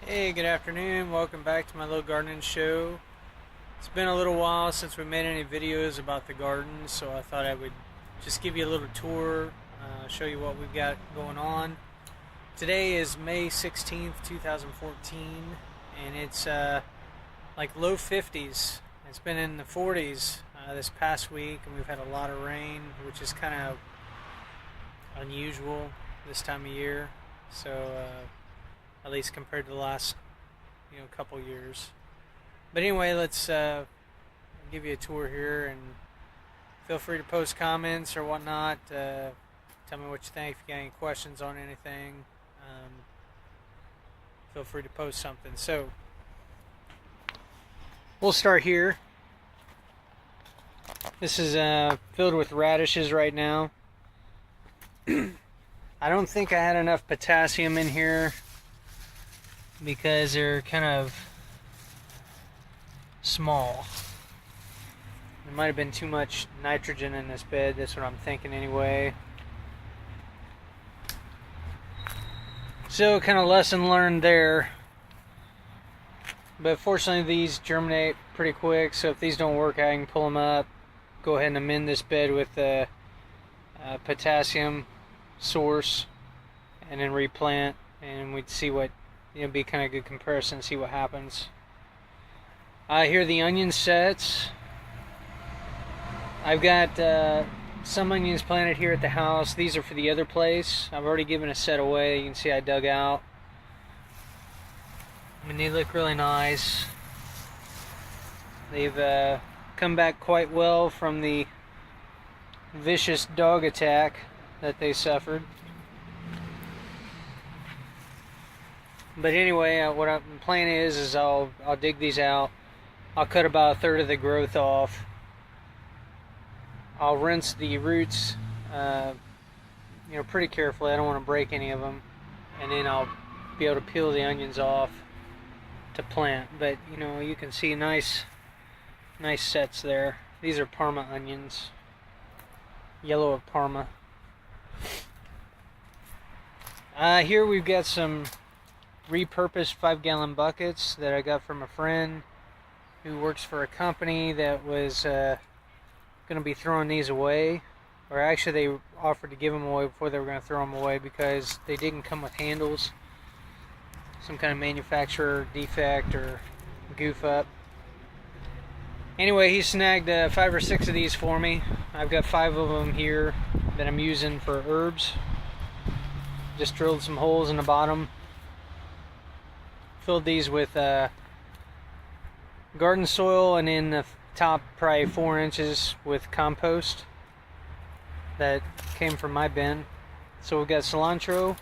Hey, good afternoon. Welcome back to my little gardening show. It's been a little while since we made any videos about the garden, so I thought I would just give you a little tour, show you what we've got going on. Today is May 16th, 2014, and it's like low 50s. It's been in the 40s this past week, and we've had a lot of rain, which is kind of unusual this time of year. So, at least compared to the last couple years. But anyway, let's give you a tour here, and feel free to post comments or whatnot. Tell me what you think. If you got any questions on anything, feel free to post something. So we'll start here. This is filled with radishes right now. I don't think I had enough potassium in here because they're kind of small. There might have been too much nitrogen in this bed. That's what I'm thinking anyway. So kind of lesson learned there. But fortunately these germinate pretty quick, so if these don't work I can pull them up, go ahead and amend this bed with a potassium source, and then replant, and we'd see what, be kind of a good comparison, see what happens. Here the onion sets. I've got some onions planted here at the house. These are for the other place. I've already given a set away. You can see I dug out. I mean, they look really nice. They've come back quite well from the vicious dog attack that they suffered. But anyway, what I'm planning is I'll dig these out. I'll cut about a third of the growth off. I'll rinse the roots, pretty carefully. I don't want to break any of them, and then I'll be able to peel the onions off to plant. But you can see nice sets there. These are Parma onions, yellow of Parma. Here we've got some repurposed 5-gallon buckets that I got from a friend who works for a company that was going to be throwing these away, or actually they offered to give them away before they were going to throw them away because they didn't come with handles. Some kind of manufacturer defect or goof up. Anyway, he snagged 5 or 6 of these for me. I've got 5 of them here that I'm using for herbs. Just drilled some holes in the bottom. Filled these with garden soil, and in the top probably 4 inches with compost that came from my bin. So we've got cilantro,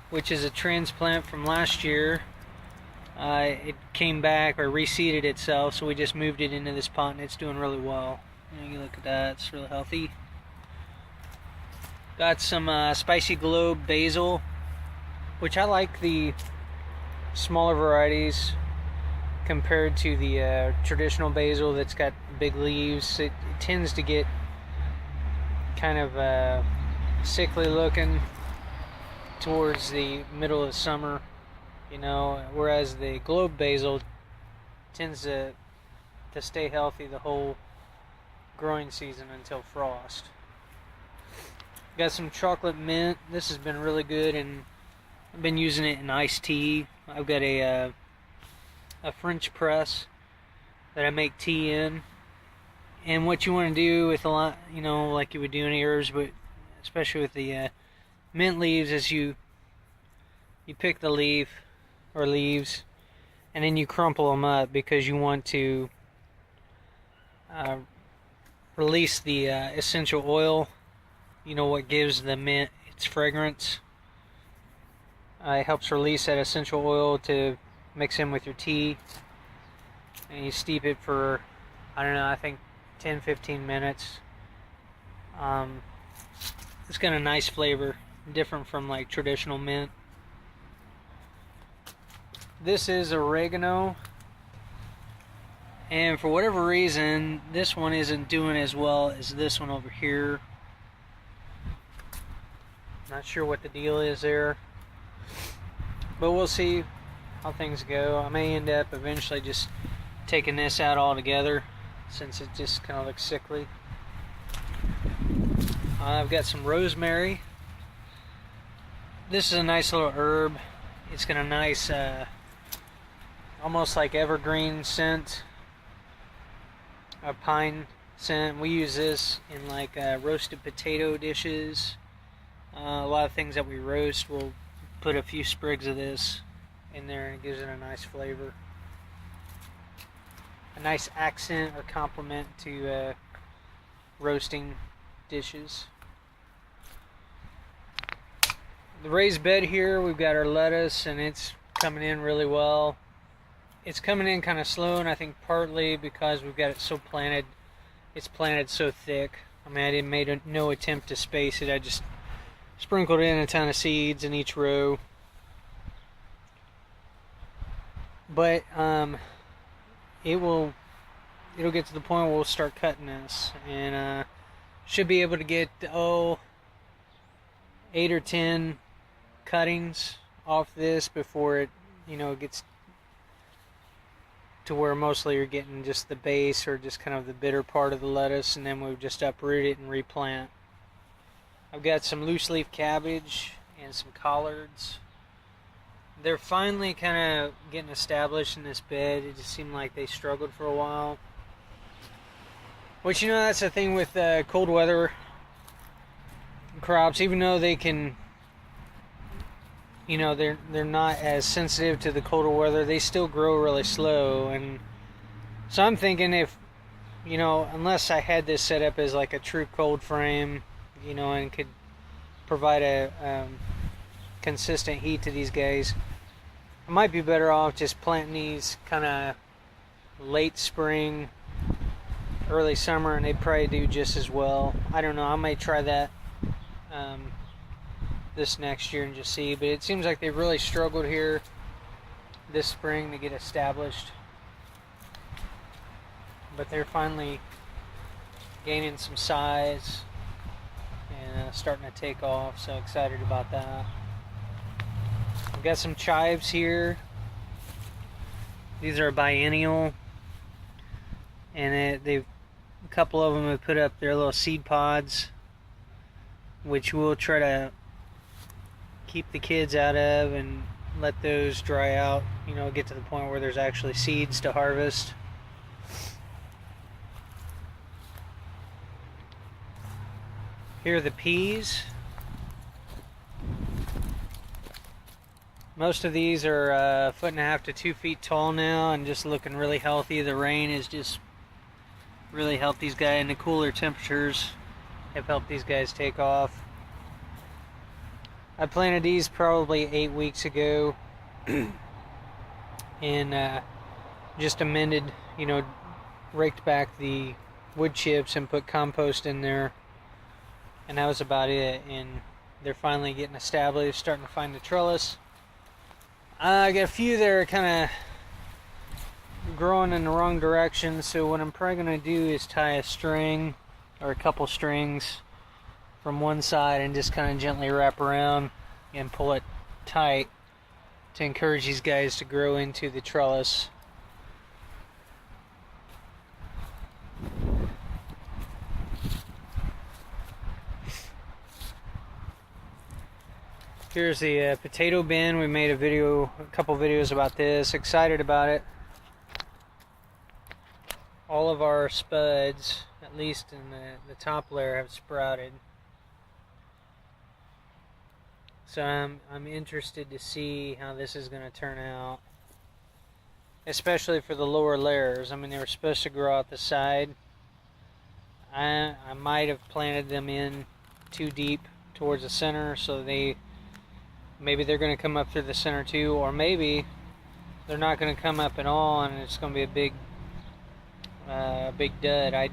which is a transplant from last year. It came back or reseeded itself, so we just moved it into this pot, and it's doing really well. You look at that, it's really healthy. Got some Spicy Globe basil, which I like the smaller varieties compared to the traditional basil that's got big leaves. It tends to get kind of sickly looking towards the middle of summer, whereas the globe basil tends to stay healthy the whole growing season until frost. Got some chocolate mint. This has been really good, and I've been using it in iced tea. I've got a French press that I make tea in. And what you want to do with a lot, like you would do any herbs, but especially with the mint leaves, is you pick the leaf or leaves, and then you crumple them up because you want to release the essential oil. What gives the mint its fragrance. It helps release that essential oil to mix in with your tea, and you steep it for, I think 10-15 minutes. It's got a nice flavor, different from like traditional mint. This is oregano, and for whatever reason this one isn't doing as well as this one over here. Not sure what the deal is there, but we'll see. how things go. I may end up eventually just taking this out altogether, since it just kind of looks sickly. I've got some rosemary. This is a nice little herb. It's got a nice, almost like evergreen scent, a pine scent. We use this in like roasted potato dishes. A lot of things that we roast, we'll put a few sprigs of this in there, and it gives it a nice flavor. A nice accent or complement to roasting dishes. The raised bed here, we've got our lettuce, and it's coming in really well. It's coming in kind of slow, and I think partly because we've got it so planted, it's planted so thick. I mean, I didn't made no attempt to space it. I just sprinkled in a ton of seeds in each row. But it'll get to the point where we'll start cutting this, and should be able to get 8 or 10 cuttings off this before it gets to where mostly you're getting just the base or just kind of the bitter part of the lettuce, and then we'll just uproot it and replant. I've got some loose leaf cabbage and some collards. They're finally kind of getting established in this bed. It just seemed like they struggled for a while. Which, that's the thing with cold weather crops. Even though they can, they're not as sensitive to the colder weather, they still grow really slow. And so I'm thinking if, unless I had this set up as like a true cold frame, and could provide a consistent heat to these guys, I might be better off just planting these kind of late spring, early summer, and they'd probably do just as well. I don't know. I may try that this next year and just see. But it seems like they've really struggled here this spring to get established. But they're finally gaining some size and starting to take off. So excited about that. We've got some chives here. These are a biennial, and a couple of them have put up their little seed pods, which we'll try to keep the kids out of and let those dry out, get to the point where there's actually seeds to harvest. Here are the peas. Most of these are 1.5 to 2 feet tall now and just looking really healthy. The rain has just really helped these guys, and the cooler temperatures have helped these guys take off. I planted these probably 8 weeks ago and just amended, raked back the wood chips and put compost in there, and that was about it. And they're finally getting established, starting to find the trellis. I got a few that are kind of growing in the wrong direction, so what I'm probably going to do is tie a string or a couple strings from one side and just kind of gently wrap around and pull it tight to encourage these guys to grow into the trellis. Here's the potato bin. We made a couple videos about this. Excited about it. All of our spuds, at least in the top layer, have sprouted. So I'm interested to see how this is going to turn out, especially for the lower layers. I mean, they were supposed to grow out the side. I might have planted them in too deep towards the center, so maybe they're going to come up through the center too, or maybe they're not going to come up at all, and it's going to be a big dud. I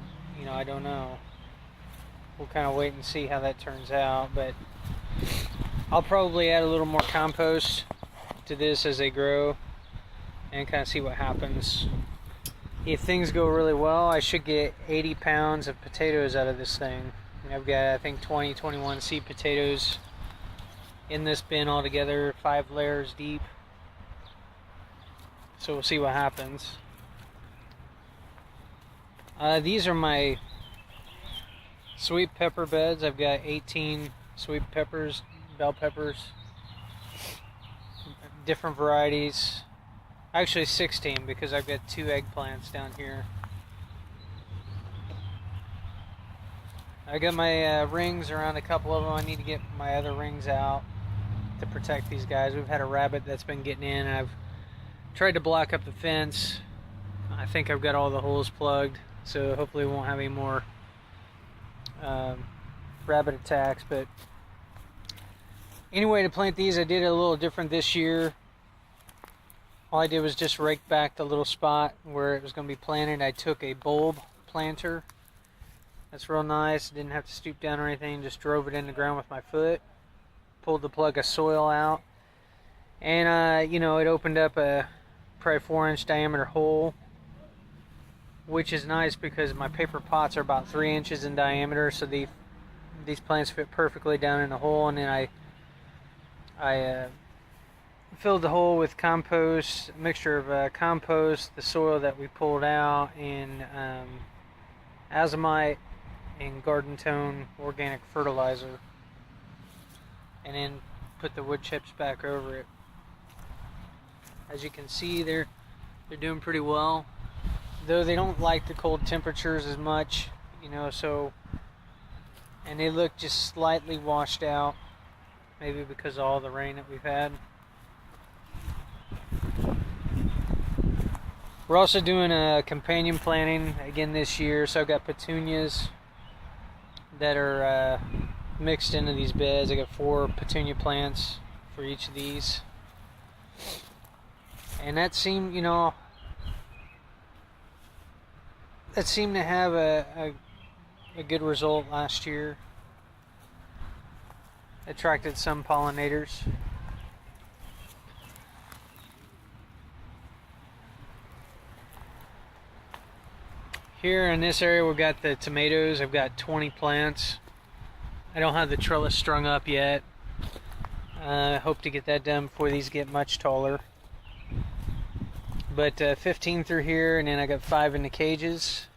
don't know. We'll kind of wait and see how that turns out, but I'll probably add a little more compost to this as they grow and kind of see what happens. If things go really well, I should get 80 pounds of potatoes out of this thing. I've got, I think, 21 seed potatoes in this bin altogether, 5 layers deep. So we'll see what happens. These are my sweet pepper beds. I've got 18 sweet peppers, bell peppers, different varieties. Actually 16, because I've got 2 eggplants down here. I got my rings around a couple of them. I need to get my other rings out to protect these guys. We've had a rabbit that's been getting in, and I've tried to block up the fence. I think I've got all the holes plugged, so hopefully we won't have any more rabbit attacks. But anyway, to plant these, I did it a little different this year. All I did was just rake back the little spot where it was going to be planted. I took a bulb planter. That's real nice. Didn't have to stoop down or anything. Just drove it in the ground with my foot. Pulled the plug of soil out. And, you know, it opened up a probably 4-inch diameter hole, which is nice because my paper pots are about 3 inches in diameter. So these plants fit perfectly down in the hole. And then I filled the hole with compost, a mixture of compost, the soil that we pulled out, and azomite and Garden Tone organic fertilizer, and then put the wood chips back over it. As you can see, they're doing pretty well, though they don't like the cold temperatures as much, you know. So, and they look just slightly washed out, maybe because of all the rain that we've had. We're also doing a companion planting again this year, so I've got petunias that are mixed into these beds. I got 4 petunia plants for each of these, and that seemed, you know, that seemed to have a good result last year. Attracted some pollinators. Here in this area, we've got the tomatoes. I've got 20 plants. I don't have the trellis strung up yet. I hope to get that done before these get much taller. But 15 through here, and then I got 5 in the cages.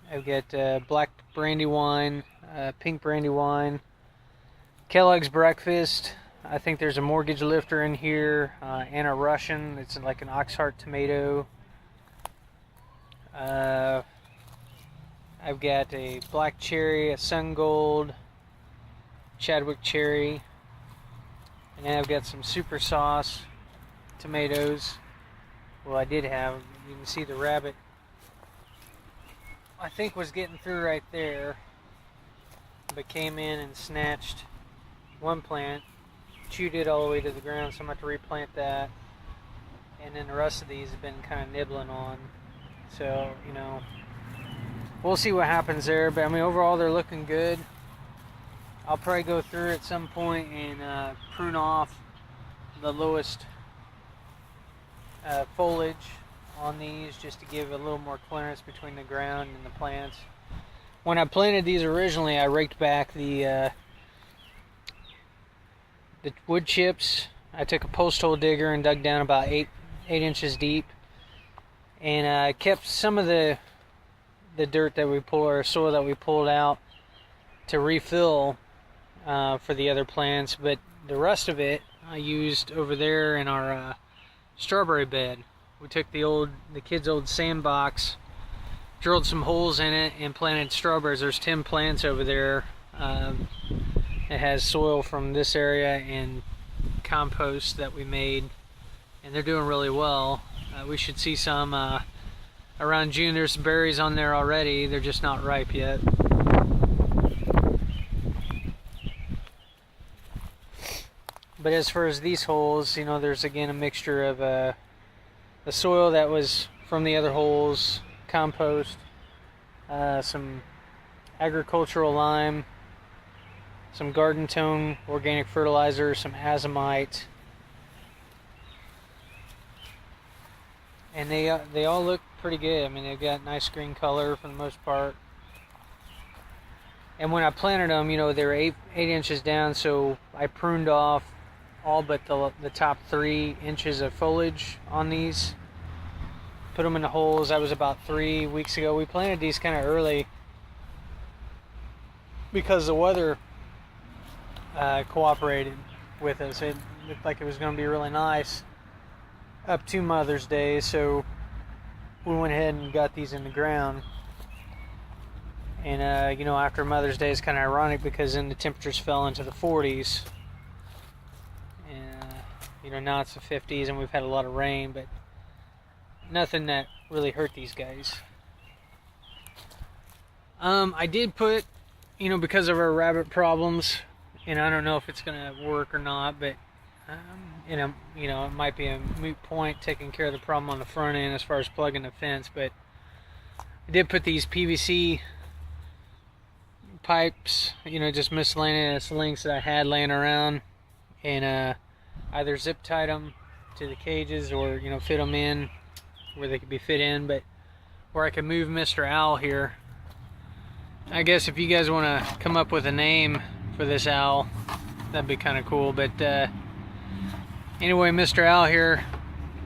I've got black Brandywine, pink Brandywine, Kellogg's Breakfast. I think there's a mortgage lifter in here, and a Russian. It's like an Oxheart tomato. I've got a black cherry, a sun gold, Chadwick cherry, and then I've got some super sauce tomatoes. Well, I did have, you can see the rabbit, I think, was getting through right there, but came in and snatched one plant, chewed it all the way to the ground, so I'm going to have to replant that. And then the rest of these have been kind of nibbling on. So, you know, we'll see what happens there. But I mean, overall, they're looking good. I'll probably go through at some point and prune off the lowest foliage on these, just to give a little more clearance between the ground and the plants. When I planted these originally, I raked back the wood chips. I took a post hole digger and dug down about 8 inches deep, and kept some of the dirt that we pulled, or soil that we pulled out, to refill for the other plants. But the rest of it I used over there in our strawberry bed. We took the kids' old sandbox, drilled some holes in it, and planted strawberries. There's 10 plants over there. It has soil from this area and compost that we made, and they're doing really well. We should see some around June. There's some berries on there already. They're just not ripe yet. But as far as these holes, you know, there's again a mixture of the soil that was from the other holes, compost, some agricultural lime, some Garden Tone organic fertilizer, some azomite, and they all look pretty good. I mean, they've got nice green color for the most part. And when I planted them, you know, they were 8 inches down, so I pruned off all but the top 3 inches of foliage on these. put them in the holes. That was about 3 weeks ago. We planted these kind of early because the weather cooperated with us. It looked like it was going to be really nice up to Mother's Day, so we went ahead and got these in the ground. And after Mother's Day is kind of ironic because then the temperatures fell into the 40s, and now it's the 50s, and we've had a lot of rain, but nothing that really hurt these guys. I did put, because of our rabbit problems, and I don't know if it's gonna work or not, but it might be a moot point taking care of the problem on the front end as far as plugging the fence. But I did put these PVC pipes, just miscellaneous links that I had laying around, and either zip tied them to the cages or fit them in where they could be fit in, but where I could move Mr. Owl here. I guess if you guys want to come up with a name for this owl, that'd be kind of cool. But anyway, Mr. Owl here,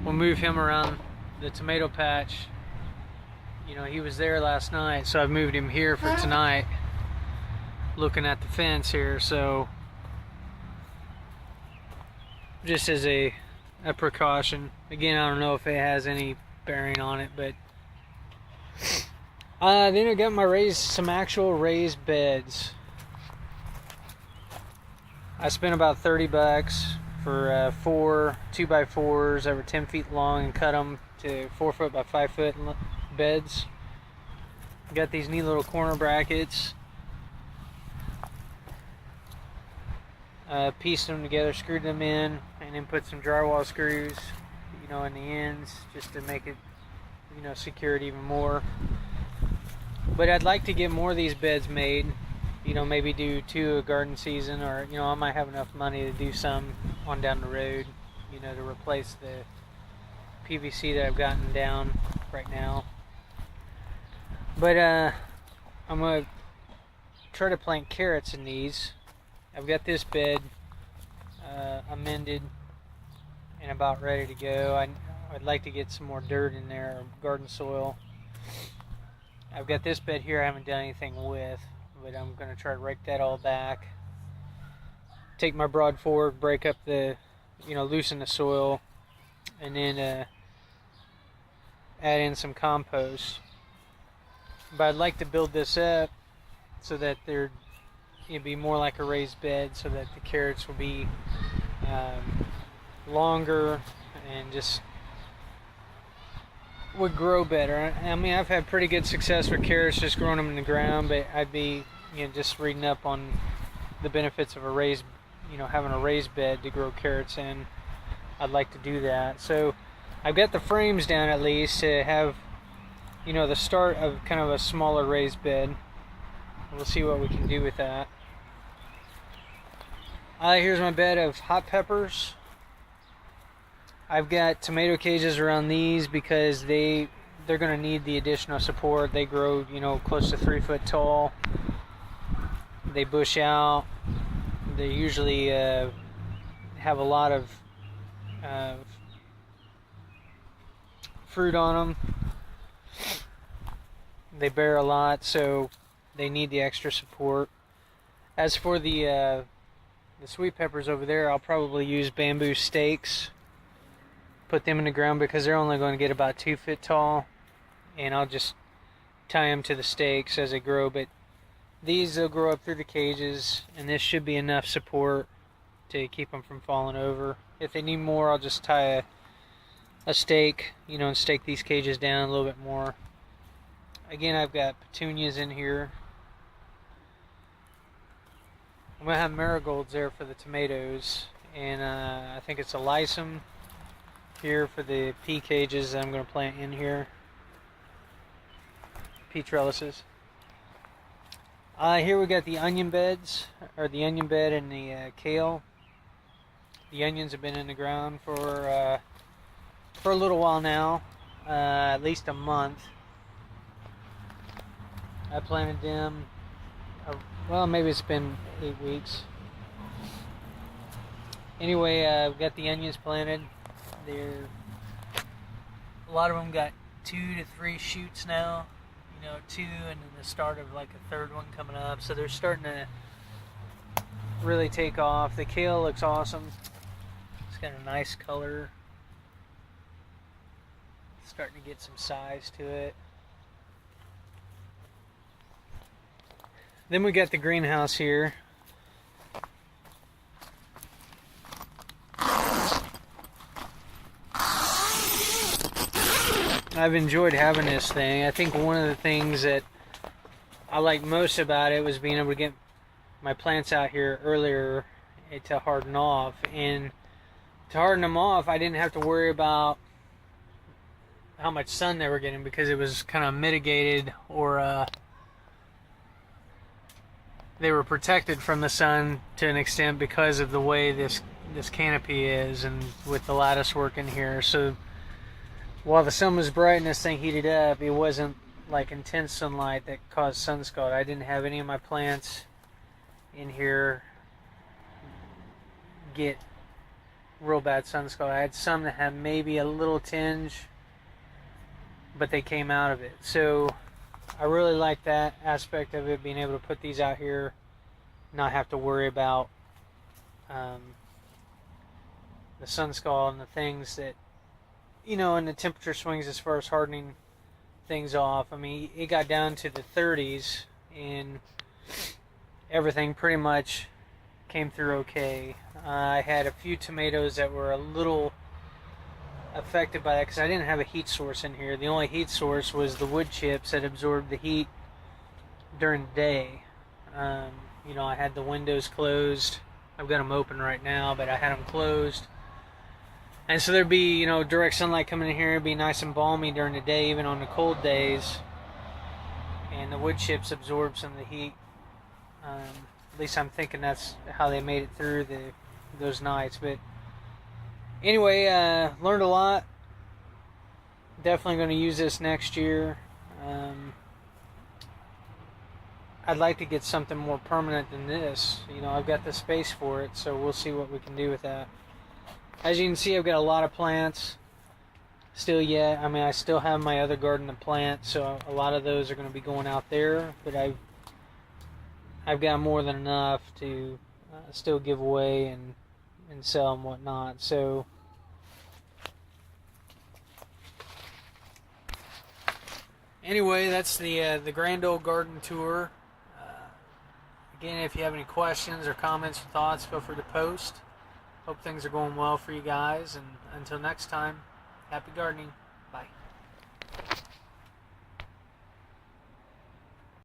we'll move him around the tomato patch. He was there last night, so I've moved him here for tonight, looking at the fence here. So just as a precaution. Again, I don't know if it has any bearing on it, but then I got some actual raised beds. I spent about $30 for 4 2x4s that were 10 feet long and cut them to 4 foot by 5 foot beds. Got these neat little corner brackets. Pieced them together, screwed them in, and then put some drywall screws, in the ends, just to make it, secure it even more. But I'd like to get more of these beds made. Maybe do 2 a garden season, or I might have enough money to do some on down the road, to replace the PVC that I've gotten down right now. But I'm gonna try to plant carrots in these. I've got this bed amended and about ready to go. I'd like to get some more dirt in there, or garden soil. I've got this bed here I haven't done anything with, but I'm going to try to rake that all back. Take my broad fork, break up the, loosen the soil, and then add in some compost. But I'd like to build this up so that it'd be more like a raised bed, so that the carrots will be longer and just would grow better. I mean, I've had pretty good success with carrots just growing them in the ground, but I'd be just reading up on the benefits of having a raised bed to grow carrots in. I'd like to do that. So I've got the frames down at least to have the start of kind of a smaller raised bed. We'll see what we can do with that. Here's my bed of hot peppers. I've got tomato cages around these because they're going to need the additional support. They grow, close to 3 foot tall. They bush out. They usually have a lot of fruit on them. They bear a lot, so they need the extra support. As for the sweet peppers over there, I'll probably use bamboo stakes. Put them in the ground because they're only going to get about 2 feet tall, and I'll just tie them to the stakes as they grow. But they'll grow up through the cages, and this should be enough support to keep them from falling over. If they need more, I'll just tie a stake, and stake these cages down a little bit more. Again, I've got petunias in here. I'm going to have marigolds there for the tomatoes, and I think it's a lysum here for the pea cages that I'm going to plant in here. Pea trellises. Here we got the onion beds, or the onion bed and the kale. The onions have been in the ground for a little while now, at least a month. I planted them, well, maybe it's been 8 weeks. Anyway, I've got the onions planted. A lot of them got 2 to 3 shoots now. You know, 2 and then the start of like a third one coming up. So they're starting to really take off. The kale looks awesome. It's got a nice color. Starting to get some size to it. Then we got the greenhouse here. I've enjoyed having this thing. I think one of the things that I like most about it was being able to get my plants out here earlier to harden off. And to harden them off, I didn't have to worry about how much sun they were getting because it was kind of mitigated, or they were protected from the sun to an extent because of the way this canopy is and with the lattice work in here. So while the sun was bright and this thing heated up, it wasn't like intense sunlight that caused sun scald. I didn't have any of my plants in here get real bad sun scald. I had some that had maybe a little tinge, but they came out of it. So I really like that aspect of it, being able to put these out here, not have to worry about the sun scald and the things that, you know, and the temperature swings as far as hardening things off. I mean, it got down to the 30s and everything pretty much came through okay. I had a few tomatoes that were a little affected by that because I didn't have a heat source in here. The only heat source was the wood chips that absorbed the heat during the day. You know, I had the windows closed. I've got them open right now, but I had them closed. And so there'd be, you know, direct sunlight coming in here. It'd be nice and balmy during the day, even on the cold days. And the wood chips absorb some of the heat. At least I'm thinking that's how they made it through those nights. But anyway, learned a lot. Definitely going to use this next year. I'd like to get something more permanent than this. You know, I've got the space for it, so we'll see what we can do with that. As you can see, I've got a lot of plants still yet. I mean, I still have my other garden to plant, so a lot of those are going to be going out there, but I've got more than enough to still give away and sell and whatnot. So anyway, that's the Grand Old Garden tour. Again, if you have any questions or comments or thoughts, feel free to post. Hope things are going well for you guys, and until next time, happy gardening. Bye.